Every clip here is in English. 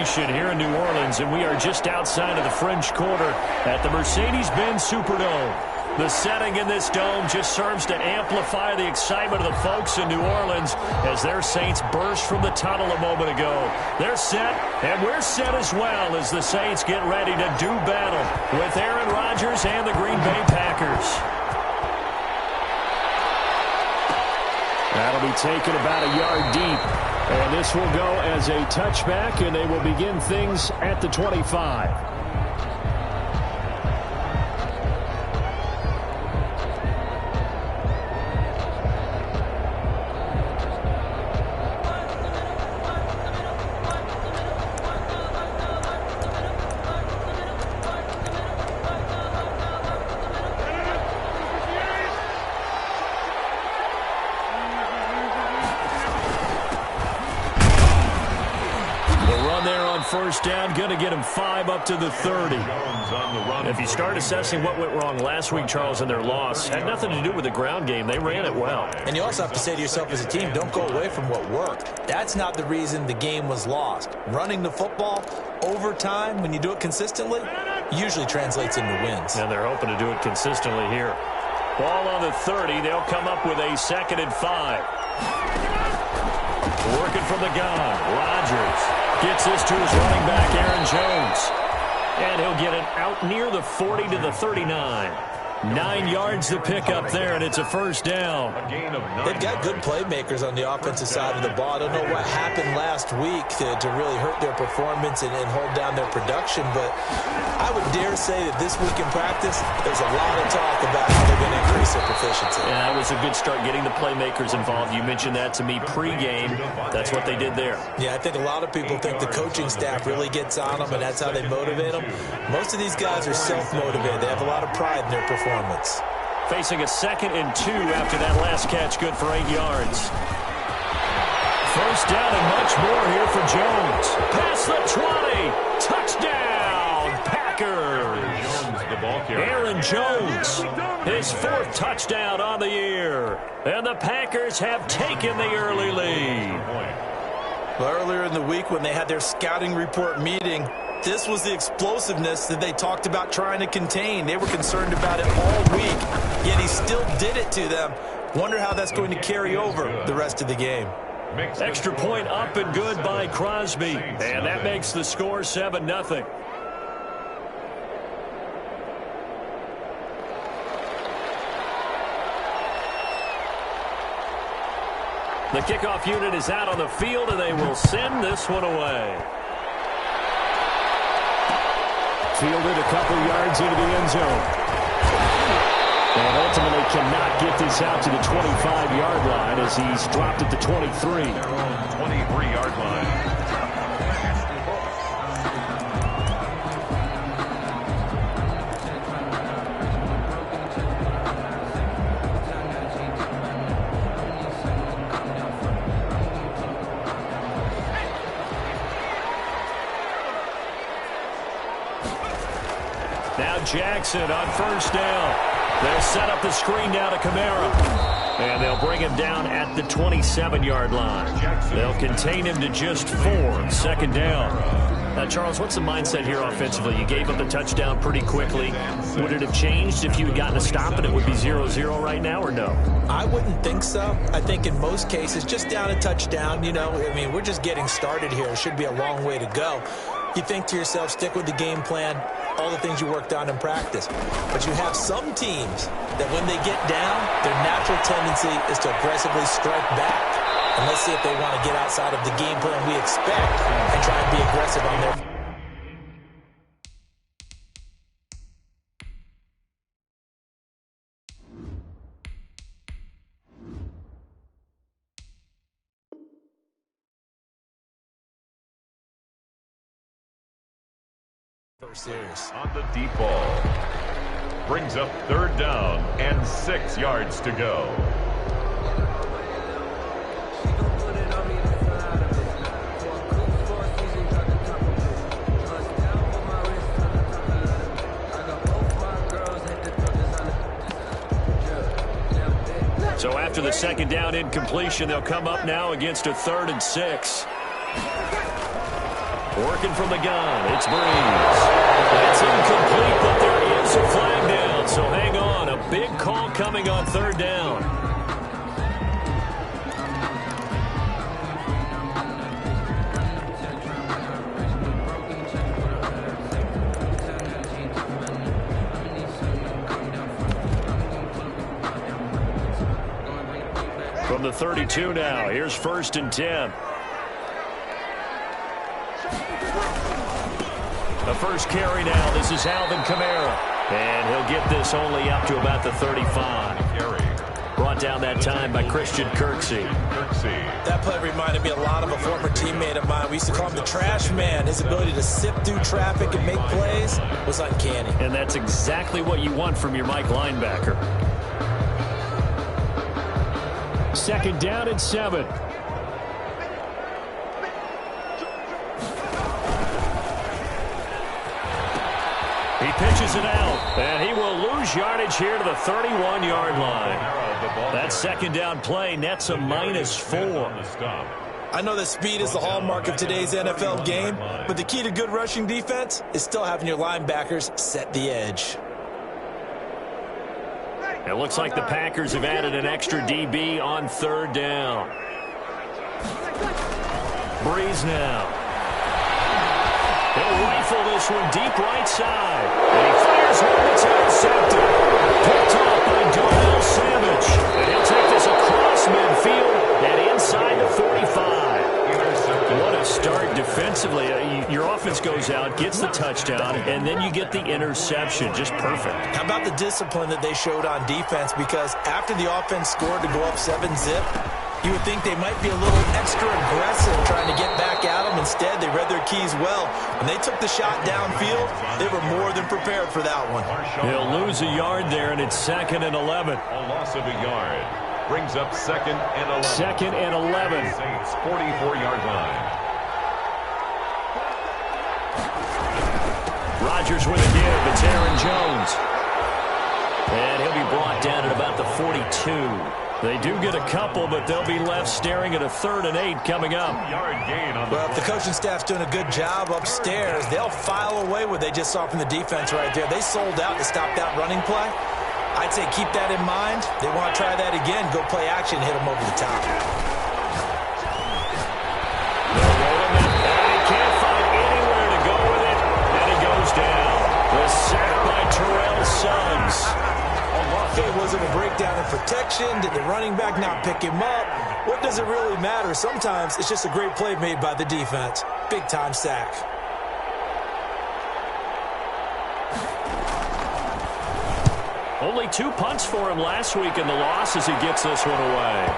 celebration here in New Orleans, and we are just outside of the French Quarter at the Mercedes-Benz Superdome. The setting in this dome just serves to amplify the excitement of the folks in New Orleans as their Saints burst from the tunnel a moment ago. They're set, and we're set as well as the Saints get ready to do battle with Aaron Rodgers and the Green Bay Packers. That'll be taken about a yard deep, and this will go as a touchback, and they will begin things at the 25. First down, going to get him 5 up to the 30. If you start assessing what went wrong last week, Charles, in their loss, had nothing to do with the ground game. They ran it well. And you also have to say to yourself as a team, don't go away from what worked. That's not the reason the game was lost. Running the football over time, when you do it consistently, usually translates into wins. And they're hoping to do it consistently here. Ball on the 30. They'll come up with a 2nd and 5. Working from the gun. Rodgers gets this to his running back, Aaron Jones. And he'll get it out near the 40 to the 39. 9 yards to pick up there, and it's a first down. They've got good playmakers on the offensive side of the ball. I don't know what happened last week to really hurt their performance and hold down their production, but I would dare say that this week in practice, there's a lot of talk about how they're going to increase their proficiency. Yeah, that was a good start getting the playmakers involved. You mentioned that to me pregame. That's what they did there. Yeah, I think a lot of people think the coaching staff really gets on them, and that's how they motivate them. Most of these guys are self-motivated. They have a lot of pride in their performance. Facing a 2nd and 2 after that last catch, good for 8 yards. First down and much more here for Jones. Past the 20. Touchdown, Packers. Aaron Jones, his 4th touchdown on the year. And the Packers have taken the early lead. Well, earlier in the week when they had their scouting report meeting, this was the explosiveness that they talked about trying to contain. They were concerned about it all week, yet he still did it to them. Wonder how that's going to carry over the rest of the game. Extra point up and good by Crosby, and that makes the score 7-0. The kickoff unit is out on the field, and they will send this one away. Fielded a couple yards into the end zone. And ultimately cannot get this out to the 25-yard line as he's dropped at the 23. 23-yard line. Now Jackson on first down. They'll set up the screen down to Kamara. And they'll bring him down at the 27-yard line. They'll contain him to just 4. 2nd down. Now, Charles, what's the mindset here offensively? You gave up the touchdown pretty quickly. Would it have changed if you had gotten a stop and it would be 0-0 right now, or no? I wouldn't think so. I think in most cases, just down a touchdown, you know, I mean, we're just getting started here. It should be a long way to go. You think to yourself, stick with the game plan, all the things you worked on in practice. But you have some teams that when they get down, their natural tendency is to aggressively strike back. And let's see if they want to get outside of the game plan we expect and try and be aggressive on their... Series. On the deep ball. Brings up 3rd down and 6 yards to go. So after the 2nd down incompletion, they'll come up now against a 3rd and 6. Working from the gun, it's Breeze. That's incomplete, but there is a flag down. So hang on, a big call coming on third down. From the 32 now, here's 1st and 10. The first carry now, this is Alvin Kamara. And he'll get this only up to about the 35. Brought down that time by Christian Kirksey. That play reminded me a lot of a former teammate of mine. We used to call him the trash man. His ability to sift through traffic and make plays was uncanny. And that's exactly what you want from your Mike linebacker. 2nd down and 7. He pitches it out, and he will lose yardage here to the 31-yard line. That 2nd down play nets a -4. I know that speed is the hallmark of today's NFL game, but the key to good rushing defense is still having your linebackers set the edge. It looks like the Packers have added an extra DB on 3rd down. Breeze now. He'll rifle this one deep right side. And he fires one that's intercepted. Picked off by Darnell Savage. And he'll take this across midfield and inside the 45. What a start defensively. Your offense goes out, gets the touchdown, and then you get the interception. Just perfect. How about the discipline that they showed on defense? Because after the offense scored to go up 7-zip, you would think they might be a little extra aggressive trying to get back at them. Instead, they read their keys well. When they took the shot downfield, they were more than prepared for that one. He'll lose a yard there, and it's 2nd and 11. A loss of a yard. Brings up 2nd and 11. 2nd and 11. Saints 44-yard line. Rodgers with a give. It's Aaron Jones. And he'll be brought down at about the 42. They do get a couple, but they'll be left staring at a 3rd and 8 coming up. Yard gain on the Well, if the coaching staff's doing a good job upstairs, they'll file away what they just saw from the defense right there. They sold out to stop that running play. I'd say keep that in mind. They want to try that again. Go play action, hit them over the top. He can't find anywhere to go with it, and he goes down. The sack by Terrell Suggs. It wasn't a breakdown in protection. Did the running back not pick him up? What does it really matter? Sometimes it's just a great play made by the defense. Big-time sack. Only 2 punts for him last week in the loss as he gets this one away.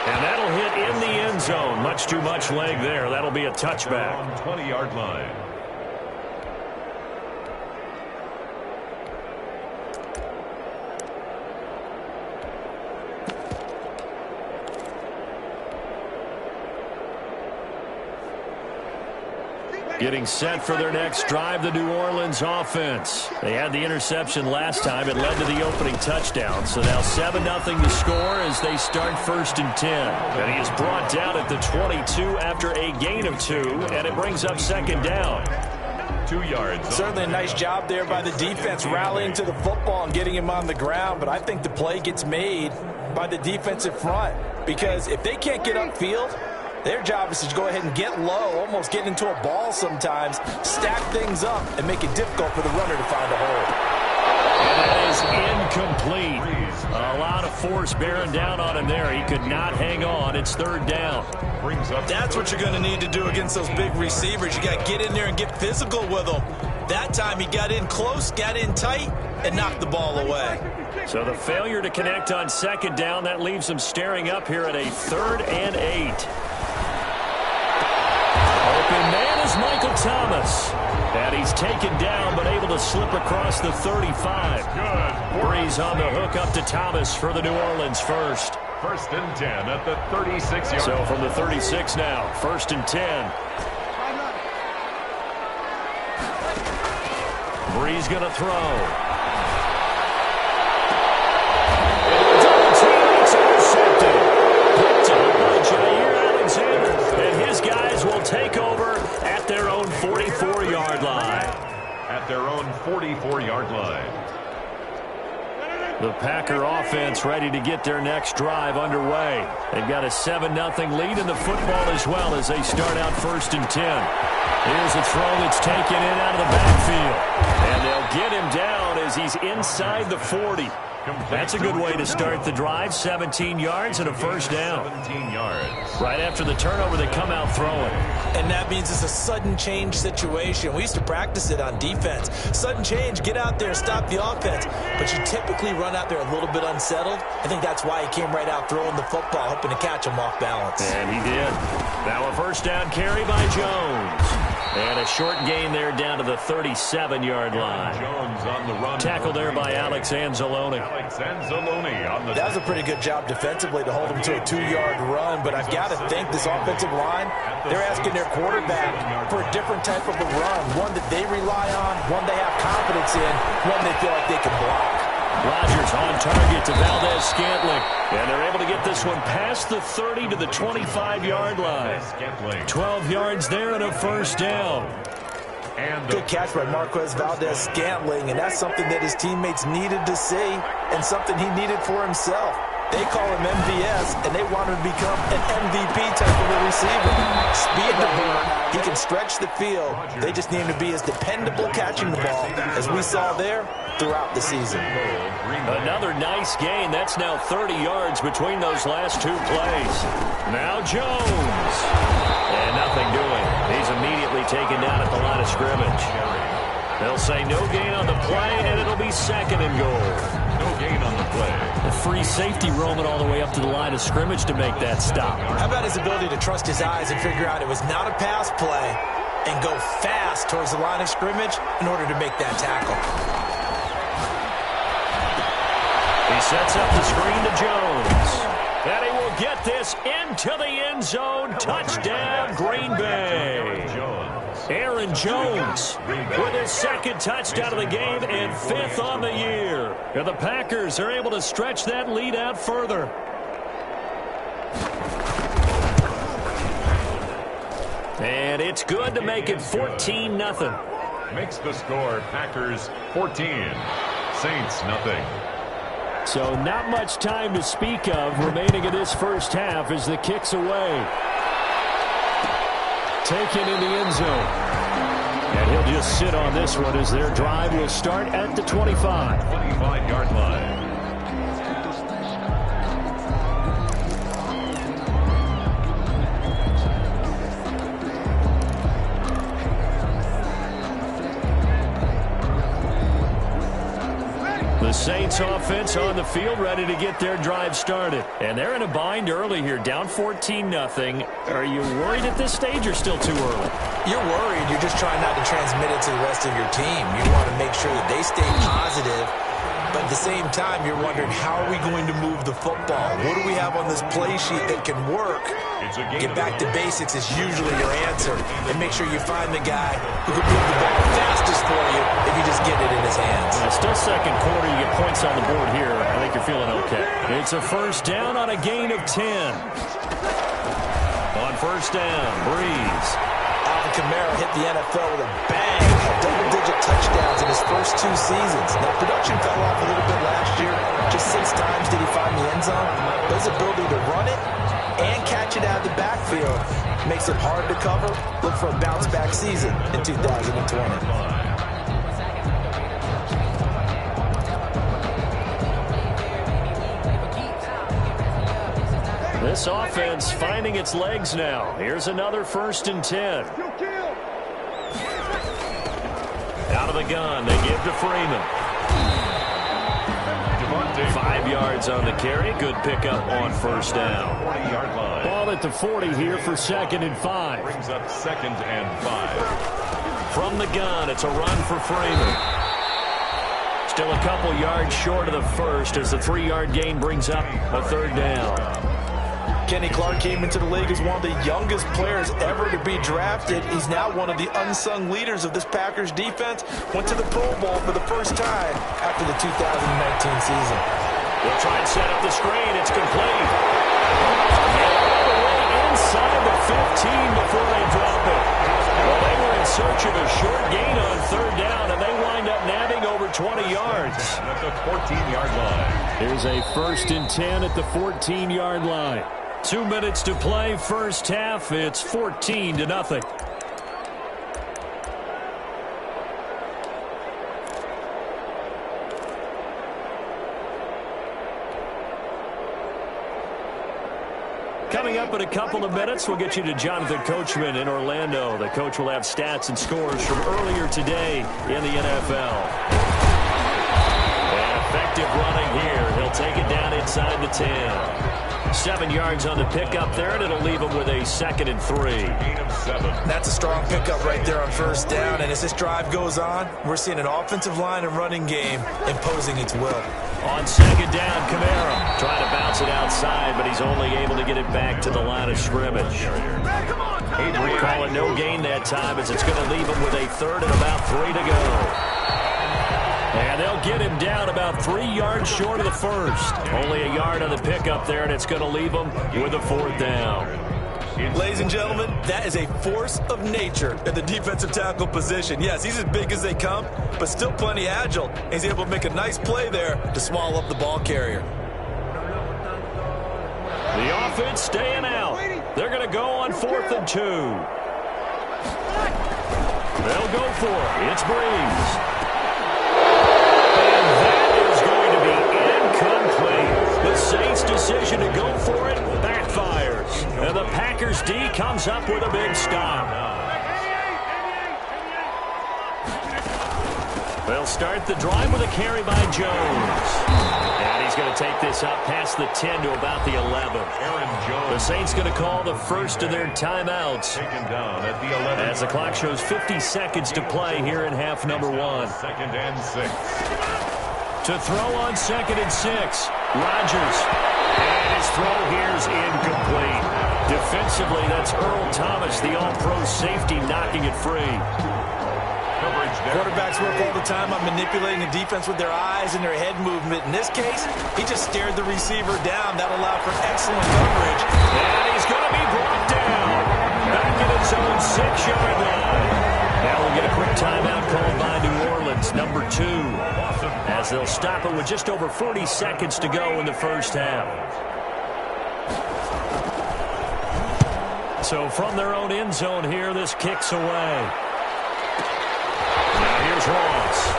And that'll hit in the end zone. Much too much leg there. That'll be a touchback. on 20-yard line. Getting set for their next drive, the New Orleans offense. They had the interception last time. It led to the opening touchdown. So now 7-0 to score as they start 1st and 10. And he is brought down at the 22 after a gain of 2, and it brings up 2nd down. 2 yards. Certainly a nice job there by the defense rallying to the football and getting him on the ground. But I think the play gets made by the defensive front. Because if they can't get upfield, their job is to go ahead and get low, almost get into a ball sometimes, stack things up, and make it difficult for the runner to find a hole. And that is incomplete. A lot of force bearing down on him there. He could not hang on. It's 3rd down. That's what you're going to need to do against those big receivers. You got to get in there and get physical with them. That time he got in close, got in tight, and knocked the ball away. So the failure to connect on 2nd down, that leaves him staring up here at a 3rd and 8. Open man is Michael Thomas. And he's taken down, but able to slip across the 35. Good. Breeze on the hook up to Thomas for the New Orleans first. 1st and 10 at the 36-yard. So from the 36 now, 1st and 10. Breeze going to throw. It's intercepted. Picked up by Jair Alexander. And his guys will take over own 44-yard line. At their own 44-yard line. The Packer offense ready to get their next drive underway. They've got a 7-0 lead in the football as well as they start out 1st and 10. Here's a throw that's taken in out of the backfield. And they'll get him down as he's inside the 40. That's a good way to start the drive. 17 yards and a first down. 17 yards. Right after the turnover, they come out throwing. And that means it's a sudden change situation. We used to practice it on defense. Sudden change, get out there, stop the offense. But you typically run out there a little bit unsettled. I think that's why he came right out throwing the football, hoping to catch him off balance. And he did. Now a first down carry by Jones. And a short gain there down to the 37-yard line. Jones on the run. Tackle there by Alex Anzalone. Alex Anzalone on the. That was a pretty good job defensively to hold him to a 2-yard run, but I've got to think this offensive line, they're asking their quarterback for a different type of a run, one that they rely on, one they have confidence in, one they feel like they can block. Rodgers on target to Valdez-Scantling. And they're able to get this one past the 30 to the 25-yard line. 12 yards there and a first down. Good catch by Marquez Valdez-Scantling, and that's something that his teammates needed to see and something he needed for himself. They call him MVS, and they want him to become an MVP type of a receiver. Speed to burn. He can stretch the field. They just need him to be as dependable catching the ball as we saw there throughout the season. Another nice gain. That's now 30 yards between those last two plays. Now Jones. And nothing doing. He's immediately taken down at the line of scrimmage. They'll say no gain on the play, and it'll be 2nd and goal. No gain on the play. A free safety roaming all the way up to the line of scrimmage to make that stop. How about his ability to trust his eyes and figure out it was not a pass play and go fast towards the line of scrimmage in order to make that tackle. He sets up the screen to Jones. And he will get this into the end zone. Touchdown, Green Bay. Aaron Jones with his 2nd touchdown of the game and 5th on the year. And the Packers are able to stretch that lead out further. And it's good to make it 14-0. Makes the score Packers 14, Saints nothing. So not much time to speak of remaining in this first half as the kick's away. Taken in the end zone. And he'll just sit on this one as their drive will start at the 25. 25-yard line. The Saints offense on the field ready to get their drive started. And they're in a bind early here, down 14-0. Are you worried at this stage or still too early? You're worried. You're just trying not to transmit it to the rest of your team. You want to make sure that they stay positive. But at the same time, you're wondering, how are we going to move the football? What do we have on this play sheet that can work? Get back to basics is usually your answer. And make sure you find the guy who can move the ball fastest for you if you just get it in his hands. Still 2nd quarter. You get points on the board here. I think you're feeling okay. It's a first down on a gain of 10. On first down, Breeze. Alvin Kamara hit the NFL with a bang. Had double-digit touchdowns in his first 2 seasons. Now, production fell off a little bit last year. Just 6 times did he find the end zone. But his ability to run it and catch it out of the backfield makes it hard to cover. Look for a bounce-back season in 2020. This offense finding its legs now. Here's another 1st and 10. Out of the gun, they give to Freeman. 5 yards on the carry. Good pickup on first down. 40-yard line. Ball at the 40 here for 2nd and 5. Brings up 2nd and 5. From the gun, it's a run for Freeman. Still a couple yards short of the first as the 3-yard gain brings up a 3rd down. Kenny Clark came into the league as one of the youngest players ever to be drafted. He's now one of the unsung leaders of this Packers defense. Went to the Pro Bowl for the first time after the 2019 season. They'll try and set up the screen. It's complete. And all the way inside the 15 before they drop it. Well, they were in so approaching a short gain on third down, and they wind up nabbing over 20 yards. At the 14-yard line. Here's a 1st and 10 at the 14-yard line. 2 minutes to play, first half. It's 14-0. Coming up in a couple of minutes, we'll get you to Jonathan Coachman in Orlando. The coach will have stats and scores from earlier today in the NFL. And effective running here. He'll take it down inside the 10. 7 yards on the pickup there, and it'll leave him with a 2nd and 3. Gain of 7. That's a strong pickup right there on first down. And as this drive goes on, we're seeing an offensive line and running game imposing its will. On 2nd down, Kamara trying to bounce it outside, but he's only able to get it back to the line of scrimmage. We call it no gain that time, as it's going to leave him with a 3rd and about 3 to go. And they'll get him down about 3 yards short of the 1st. Only a yard on the pickup there, and it's going to leave him with a 4th down. Ladies and gentlemen, that is a force of nature at the defensive tackle position. Yes, he's as big as they come, but still plenty agile. He's able to make a nice play there to swallow up the ball carrier. The offense staying out. They're going to go on 4th and 2. They'll go for it. It's Breeze. And that is going to be incomplete. The Saints' decision to go for it backfires. And the Packers D comes up with a big stop. They'll start the drive with a carry by Jones. And he's going to take this up past the 10 to about the 11. The Saints going to call the first of their timeouts. Taken down at the 11. As the clock shows 50 seconds to play here in half number 1. 2nd and 6. To throw on 2nd and 6. Rodgers. And his throw here is incomplete. Defensively, that's Earl Thomas, the all-pro safety, knocking it free. Quarterbacks work all the time on manipulating the defense with their eyes and their head movement. In this case, he just stared the receiver down. That allowed for excellent coverage. And he's going to be brought down. Back in his own 6-yard line. Now we'll get a quick timeout called by New Orleans, number 2. As they'll stop it with just over 40 seconds to go in the first half. So from their own end zone here, this kicks away. Now here's Ross.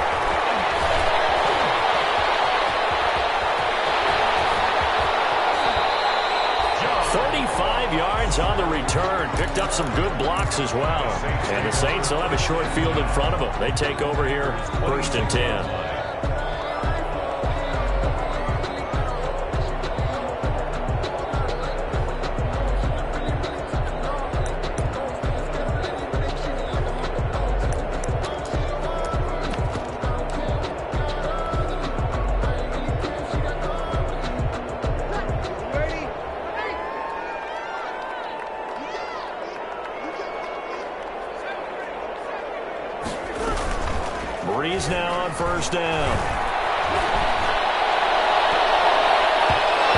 Yards on the return. Picked up some good blocks as well. And the Saints will have a short field in front of them. They take over here, 1st and 10. Breeze now on 1st down.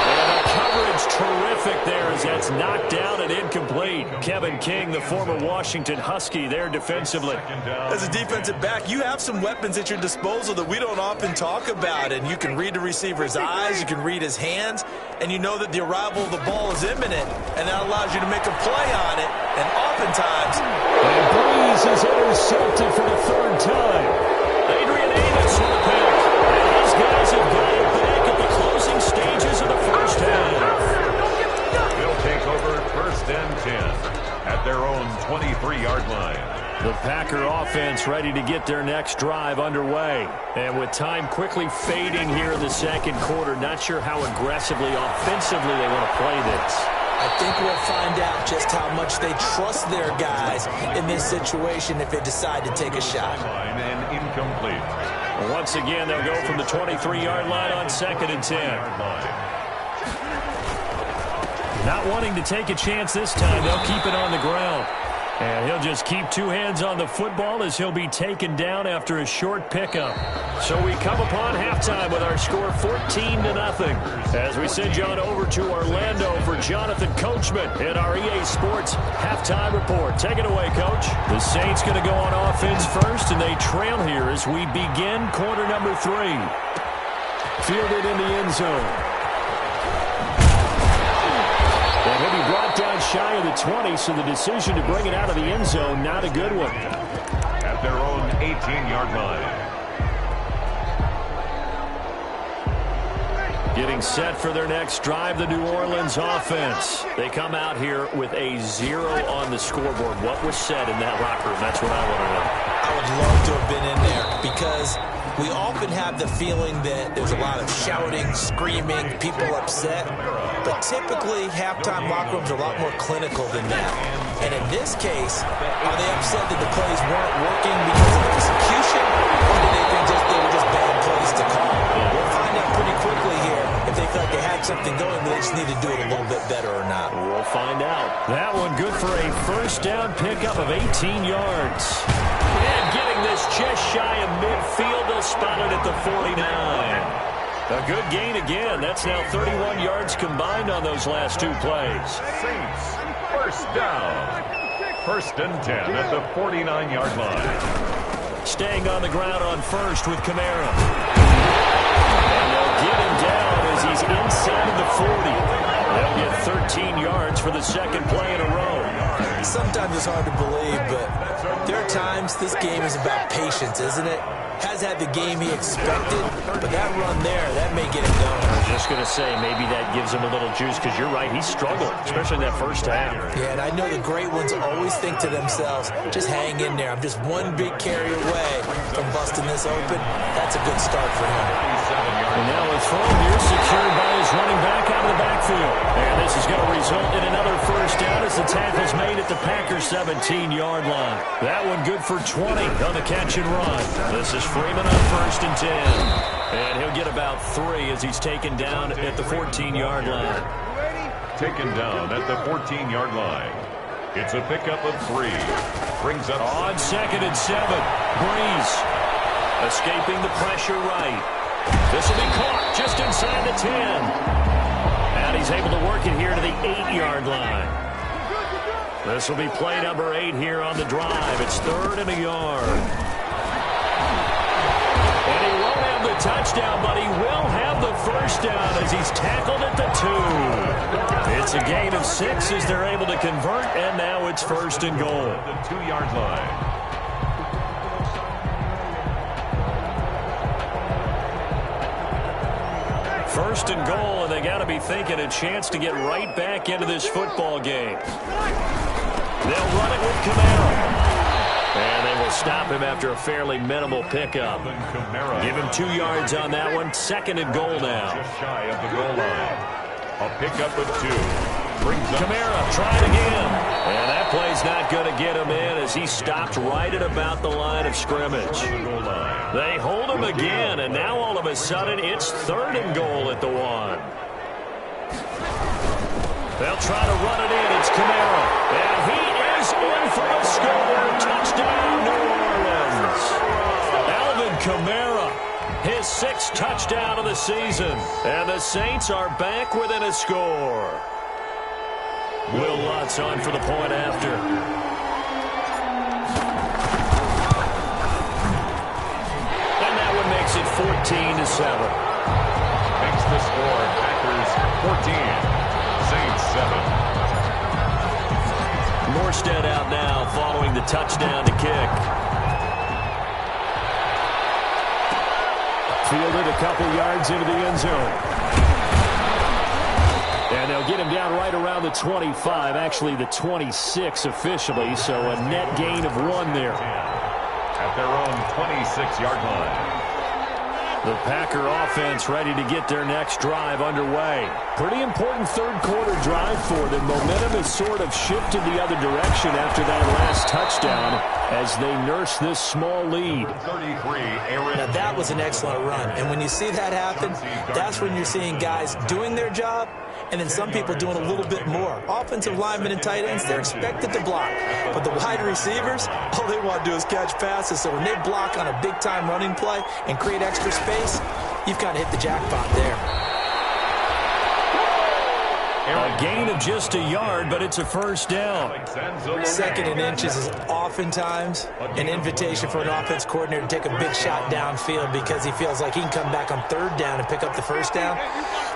And the coverage terrific there as that's knocked down and incomplete. Kevin King, the former Washington Husky, there defensively. As a defensive back, you have some weapons at your disposal that we don't often talk about. And you can read the receiver's eyes, you can read his hands, and you know that the arrival of the ball is imminent. And that allows you to make a play on it. And oftentimes... And Breeze is intercepted for the 3rd time. Adrian Amos with the pick. And these guys have got it back at the closing stages of the first half. They'll take over 1st and 10 at their own 23-yard line. The Packer offense ready to get their next drive underway. And with time quickly fading here in the 2nd quarter, not sure how aggressively, offensively they want to play this. I think we'll find out just how much they trust their guys in this situation if they decide to take a shot. And incomplete. Once again, they'll go from the 23-yard line on 2nd and 10. Not wanting to take a chance this time, they'll keep it on the ground. And he'll just keep two hands on the football as he'll be taken down after a short pickup. So we come upon halftime with our score 14-0. As we send you on over to Orlando for Jonathan Coachman in our EA Sports halftime report. Take it away, Coach. The Saints going to go on offense first, and they trail here as we begin quarter number 3. Fielded in the end zone. And he'll be brought down shy of the 20, so the decision to bring it out of the end zone, not a good one. At their own 18-yard line. Getting set for their next drive, the New Orleans offense. They come out here with a 0 on the scoreboard. What was said in that locker room? That's what I want to know. I would love to have been in there because we often have the feeling that there's a lot of shouting, screaming, people upset. But typically, halftime locker rooms are a lot more clinical than that. And in this case, are they upset that the plays weren't working because of execution? Or do they think they were just bad plays to call? We'll find out pretty quickly here if they feel like they had something going, but they just need to do it a little bit better or not. We'll find out. That one good for a first down pickup of 18 yards. And getting this just shy of midfield, they'll spot it at the 49. A good gain again. That's now 31 yards combined on those last two plays. Saints, first down. First and 10 at the 49-yard line. Staying on the ground on first with Kamara. And they'll get him down as he's inside of the 40. They'll get 13 yards for the second play in a row. Sometimes it's hard to believe, but there are times this game is about patience, isn't it? Has had the game he expected, but that run there, that may get him going. I was just going to say, maybe that gives him a little juice, because you're right, he struggled, especially in that first half. Yeah, and I know the great ones always think to themselves, just hang in there. I'm just one big carry away from busting this open. That's a good start for him. And now it's thrown here, secured by his running back out of the backfield. And this is going to result in another first down as the tackle's made at the Packers' 17-yard line. That one good for 20 on the catch and run. This is Freeman on first and 10. And he'll get about 3 as he's taken down at the 14-yard line. Taken down at the 14-yard line. It's a pickup of 3. Brings up on second and 7. Breeze escaping the pressure right. This will be caught just inside the 10. And he's able to work it here to the 8-yard line. This will be play number 8 here on the drive. It's 3rd and a yard. And he won't have the touchdown, but he will have the first down as he's tackled at the 2. It's a gain of 6 as they're able to convert, and now it's 1st and goal. The 2-yard line. First and goal, and they got to be thinking a chance to get right back into this football game. They'll run it with Kamara. And they will stop him after a fairly minimal pickup. Give him 2 yards on that one. 2nd and goal now. Just shy of the goal line. A pickup of 2. Brings up Kamara trying again. And that play's not going to get him in as he stopped right at about the line of scrimmage. They hold him again, and now all of a sudden it's 3rd and goal at the 1. They'll try to run it in. It's Kamara. And he is in for the score. Touchdown, New Orleans. Alvin Kamara, his 6th touchdown of the season. And the Saints are back within a score. Will Lutz on for the point after. And that one makes it 14-7. Makes the score Packers 14. Saints 7. Morstead out now following the touchdown to kick. Fielded a couple yards into the end zone. And they'll get him down right around the 25, actually the 26 officially, so a net gain of 1 there. At their own 26-yard line. The Packer offense ready to get their next drive underway. Pretty important 3rd quarter drive for them. Momentum has sort of shifted the other direction after that last touchdown as they nurse this small lead. 33, Aaron. Now that was an excellent run. And when you see that happen, that's when you're seeing guys doing their job and then some people doing a little bit more. Offensive linemen and tight ends, they're expected to block. But the wide receivers, all they want to do is catch passes. So when they block on a big-time running play and create extra space, you've kind of hit the jackpot there. A gain of just a yard, but it's a first down. 2nd and inches is oftentimes an invitation for an offense coordinator to take a big shot downfield because he feels like he can come back on 3rd down and pick up the first down.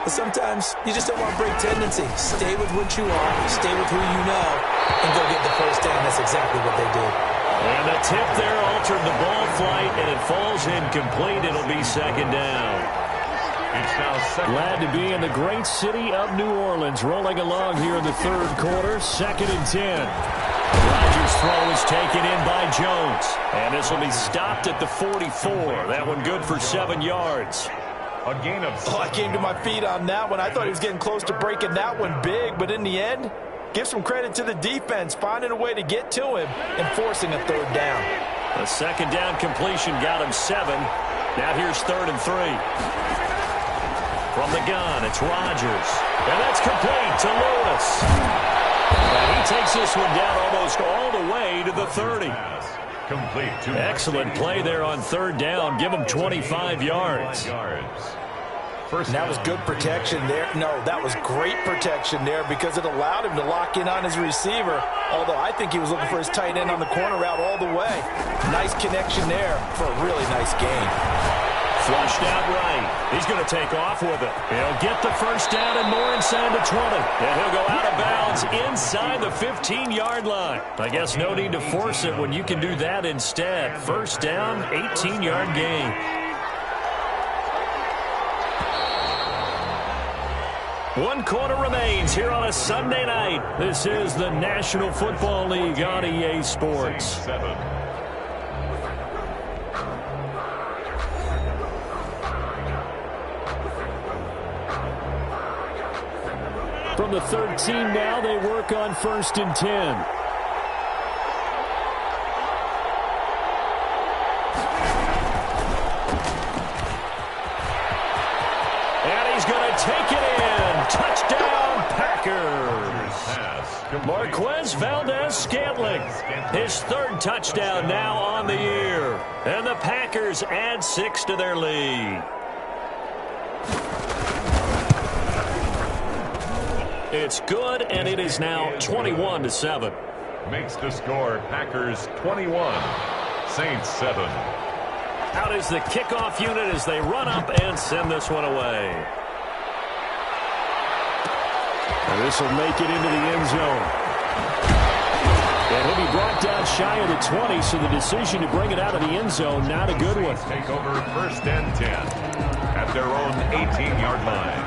But sometimes you just don't want to break tendency. Stay with what you are, stay with who you know, and go get the first down. That's exactly what they did. And the tip there altered the ball flight, and it falls incomplete. It'll be 2nd down. It's now second. Glad to be in the great city of New Orleans, rolling along here in the 3rd quarter, 2nd and 10. Rodgers' throw is taken in by Jones, and this will be stopped at the 44. That one good for 7 yards. A gain of 6. I came to my feet on that one. I thought he was getting close to breaking that one big, but in the end, give some credit to the defense, finding a way to get to him and forcing a 3rd down. The 2nd down completion got him 7. Now here's 3rd and 3. From the gun, it's Rodgers. And that's complete to Lewis. And he takes this one down almost all the way to the 30. Complete to Excellent play there on 3rd down. Give him 25 yards. That was good protection there. No, that was great protection there because it allowed him to lock in on his receiver, although I think he was looking for his tight end on the corner route all the way. Nice connection there for a really nice gain. Flushed out right. He's going to take off with it. He'll get the first down and more inside the 20. And he'll go out of bounds inside the 15-yard line. I guess no need to force it when you can do that instead. First down, 18-yard gain. One quarter remains here on a Sunday night. This is the National Football League on EA Sports. From the 13 now, they work on 1st and 10. And he's going to take it in. Touchdown, Packers. Marquez Valdez-Scantling. His 3rd touchdown now on the year. And the Packers add 6 to their lead. It's good, and it is now 21-7. Makes the score Packers 21, Saints 7. Out is the kickoff unit as they run up and send this one away. And this will make it into the end zone. And he'll be brought down shy of the 20, so the decision to bring it out of the end zone, not a good one. Take over 1st and 10 at their own 18-yard line.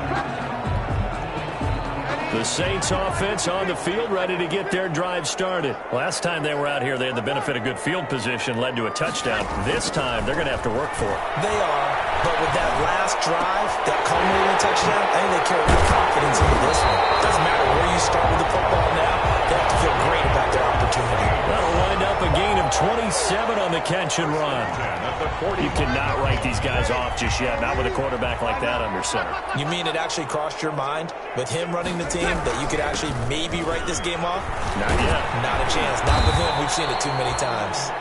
The Saints offense on the field, ready to get their drive started. Last time they were out here, they had the benefit of good field position, led to a touchdown. This time, they're going to have to work for it. They are, but with that last drive, that culminating touchdown, I think they carry good confidence into this one. Doesn't matter where you start with the football now, they have to feel great about their opportunity. That'll wind up a gain of 27 on the catch and run. You cannot write these guys off just yet, not with a quarterback like that under center. You mean it actually crossed your mind with him running the team that you could actually maybe write this game off? Not yet. Not a chance. Not with him. We've seen it too many times.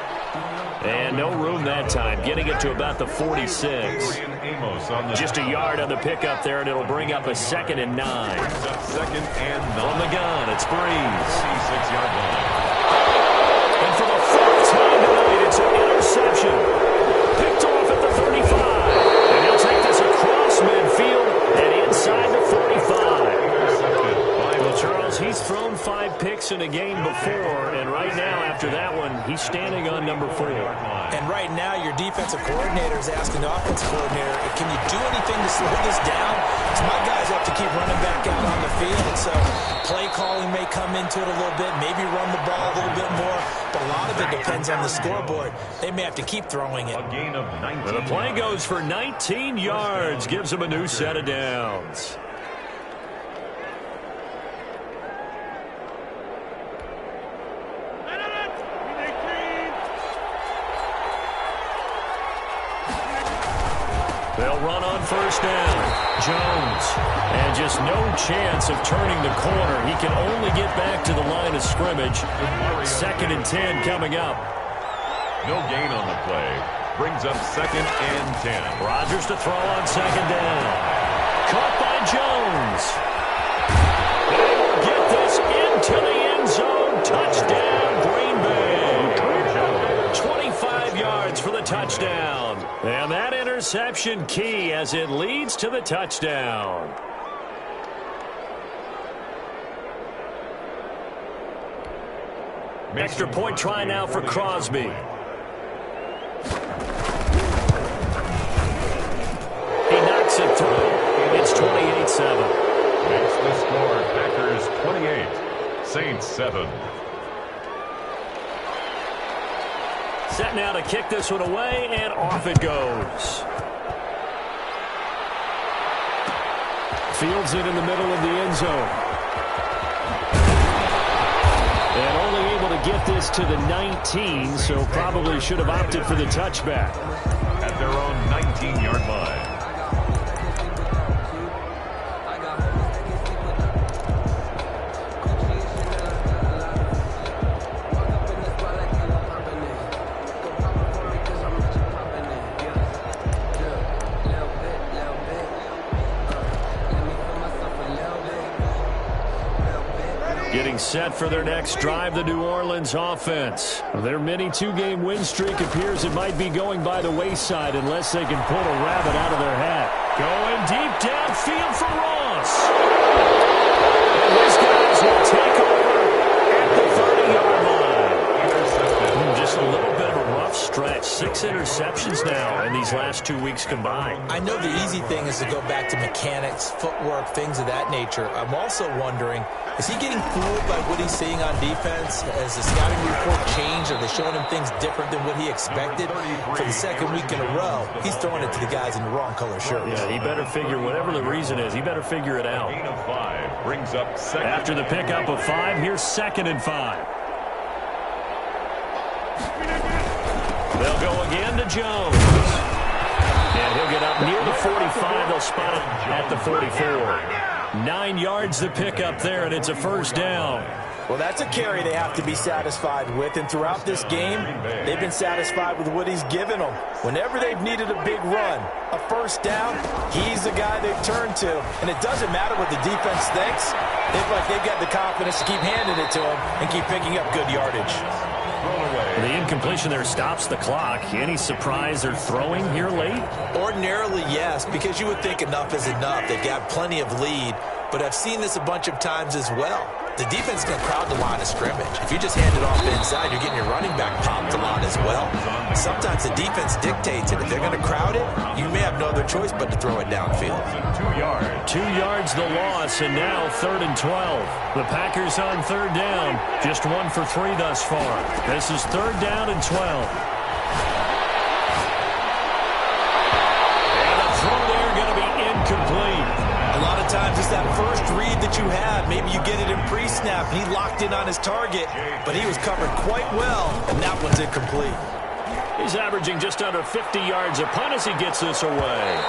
And no room that time, getting it to about the 46. Just a yard on the pickup there, and it'll bring up a 2nd and 9. 2nd and 9. From the gun, it's Breeze. 46-yard line. And for the 4th time tonight, it's an interception. Picked off at the 35. And he'll take this across midfield and inside the 45. Well, Charles, he's thrown 5 picks in a game before, and right now, after that one, he's standing on number 4. And right now, your defensive coordinator is asking the offensive coordinator, can you do anything to slow this down? Because my guys have to keep running back out on the field, and so play calling may come into it a little bit, maybe run the ball a little bit more, but a lot of it depends on the scoreboard. They may have to keep throwing it. A gain of 19. Well, the play goes for 19 yards, gives them a new set of downs. They'll run on first down. Jones. And just no chance of turning the corner. He can only get back to the line of scrimmage. 2nd and 10 coming up. No gain on the play. Brings up 2nd and 10. Rodgers to throw on 2nd down. Caught by Jones. They will get this into the end zone. Touchdown, Green Bay. 25 yards for the touchdown. And that interception key as it leads to the touchdown. Extra point try now for Crosby. He knocks it through. It's 28-7. Makes the score Packers 28, Saints 7. Set now to kick this one away, and off it goes. Fields it in the middle of the end zone. And only able to get this to the 19, so probably should have opted for the touchback. At their own 19-yard line. Getting set for their next drive, the New Orleans offense. Their mini 2-game win streak appears it might be going by the wayside unless they can pull a rabbit out of their hat. Going deep downfield for Ross. And these guys will take over at the 30-yard line. Intercepted. Just a little bit of a rough stretch. 6 interceptions now in these last 2 weeks combined. I know the easy thing is to go back to mechanics, footwork, things of that nature. I'm also wondering, is he getting fooled by what he's seeing on defense? Has the scouting report changed? Are they showing him things different than what he expected? For the 2nd week in a row, he's throwing it to the guys in the wrong color shirts. Yeah, he better figure, whatever the reason is, he better figure it out. Gain of 5 brings up 2nd. After the pickup of 5, here's 2nd and 5. They'll go again to Jones. And he'll get up near the 45. They'll spot it at the 44. 9 yards the pickup there, and it's a first down. Well, that's a carry they have to be satisfied with, and throughout this game, they've been satisfied with what he's given them. Whenever they've needed a big run, a first down, he's the guy they've turned to. And it doesn't matter what the defense thinks. They feel like they've got the confidence to keep handing it to him and keep picking up good yardage. The incompletion there stops the clock. Any surprise they're throwing here late? Ordinarily, yes, because you would think enough is enough. They've got plenty of lead, but I've seen this a bunch of times as well. The defense can crowd the line of scrimmage. If you just hand it off inside, you're getting your running back popped a lot as well. Sometimes the defense dictates it. If they're going to crowd it, you may have no other choice but to throw it downfield. 2 yards. 2 yards the loss, and now 3rd and 12. The Packers on 3rd down. Just 1 for 3 thus far. This is 3rd down and 12. And the throw there going to be incomplete. A lot of times it's that first read that you have. Maybe you get it in pre-snap, and he locked in on his target, but he was covered quite well, and that one's incomplete. He's averaging just under 50 yards a punt as he gets this away.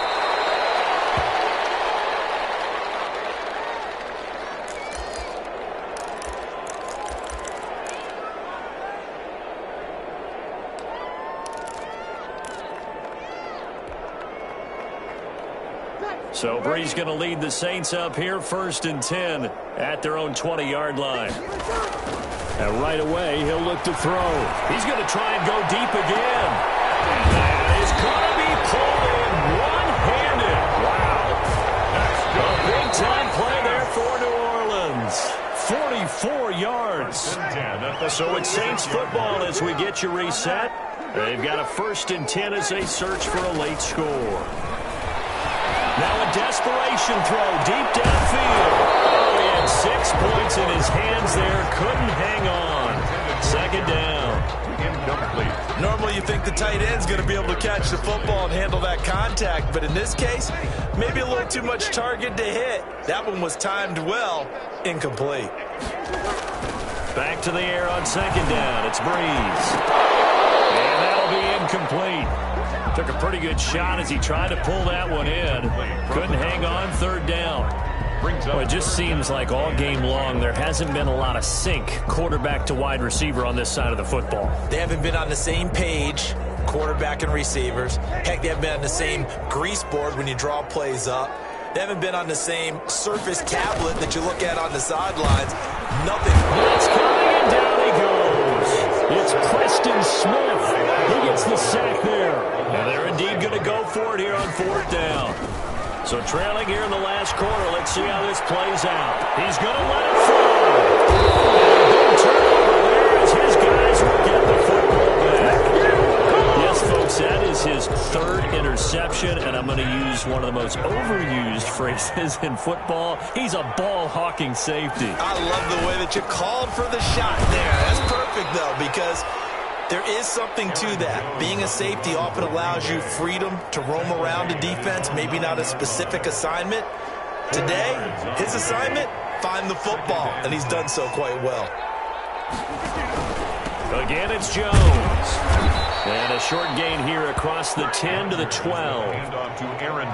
So Bree's going to lead the Saints up here, 1st and 10 at their own 20-yard line. And right away, he'll look to throw. He's going to try and go deep again. And that is going to be pulled in one-handed. Wow. A big-time play there for New Orleans. 44 yards. So it's Saints football as we get you reset. They've got a 1st and 10 as they search for a late score. Now a desperation throw deep downfield. Oh, he had 6 points in his hands there. Couldn't hang on. 2nd down. Incomplete. Normally you think the tight end's going to be able to catch the football and handle that contact, but in this case, maybe a little too much target to hit. That one was timed well. Incomplete. Back to the air on 2nd down. It's Breeze. And that'll be incomplete. Took Took a pretty good shot as he tried to pull that one in. Couldn't hang on third down. Well, it just seems like all game long there hasn't been a lot of sync quarterback to wide receiver on this side of the football. They haven't been on the same page, quarterback and receivers. Heck, they haven't been on the same grease board when you draw plays up. They haven't been on the same Surface tablet that you look at on the sidelines. Nothing. It's coming, and down he goes. It's Preston Smith. He gets the sack there. And they're indeed going to go for it here on fourth down. So trailing here in the last quarter, let's see how this plays out. He's going to let it fly. And a big turnover there as his guys will get the football back. Yes, folks, that is his third interception, and I'm going to use one of the most overused phrases in football. He's a ball-hawking safety. I love the way that you called for the shot there. That's perfect, though, because there is something to that. Being a safety often allows you freedom to roam around a defense, maybe not a specific assignment. Today, his assignment, find the football, and he's done so quite well. Again, it's Jones. And a short gain here across the 10 to the 12.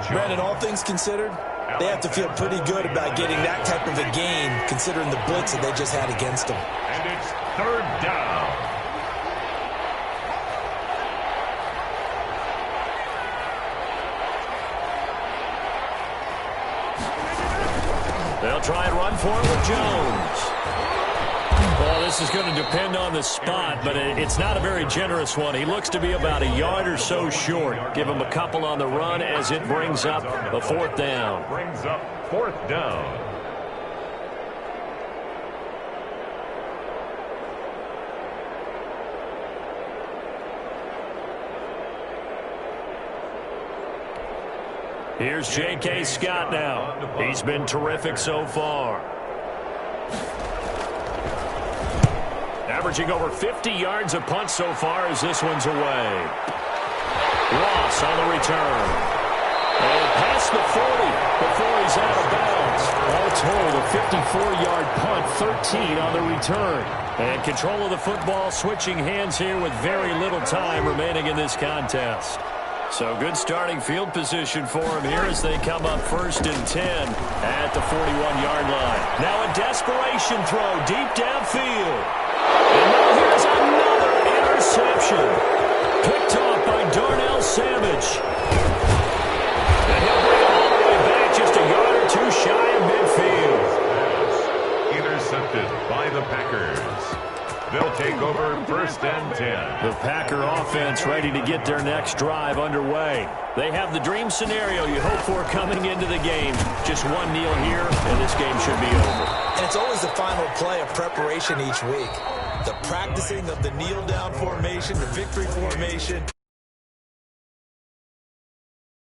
Brandon, all things considered, they have to feel pretty good about getting that type of a gain, considering the blitz that they just had against them. And it's third down. They'll try and run for it with Jones. Well, this is going to depend on the spot, but it's not a very generous one. He looks to be about a yard or so short. Give him a couple on the run as it brings up a fourth down. Brings up fourth down. Here's J.K. Scott now. He's been terrific so far. Averaging over 50 yards a punt so far as this one's away. Ross on the return. And past the 40 before he's out of bounds. All told, a 54-yard punt, 13 on the return. And control of the football, switching hands here with very little time remaining in this contest. So good starting field position for him here as they come up 1st and 10 at the 41-yard line. Now a desperation throw deep downfield. And now here's another interception. Picked off by Darnell Savage. And he'll bring it all the way back just a yard or two shy of midfield. Intercepted by the Packers. They'll take over 1st and 10. The Packer offense ready to get their next drive underway. They have the dream scenario you hope for coming into the game. Just one kneel here, and this game should be over. And it's always the final play of preparation each week. The practicing of the kneel-down formation, the victory formation.